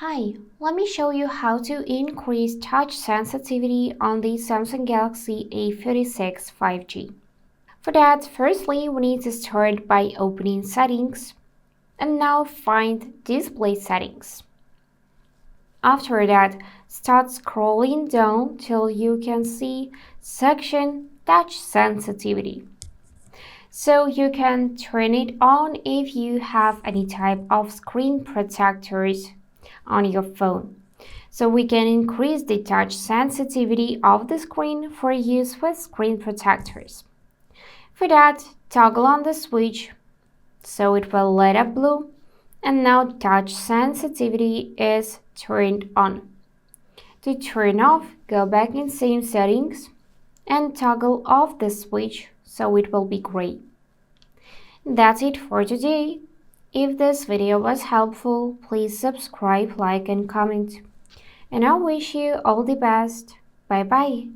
Hi, let me show you how to increase touch sensitivity on the Samsung Galaxy A36 5G. For that, firstly, we need to start by opening Settings and now find Display Settings. After that, start scrolling down till you can see section Touch Sensitivity. So you can turn it on if you have any type of screen protectors on your phone. So we can increase the touch sensitivity of the screen for use with screen protectors. For that, toggle on the switch so it will light up blue, and now touch sensitivity is turned on. To turn off, go back in same settings and toggle off the switch so it will be gray. That's it for today. If this video was helpful, please subscribe, like and comment. And I wish you all the best. Bye bye.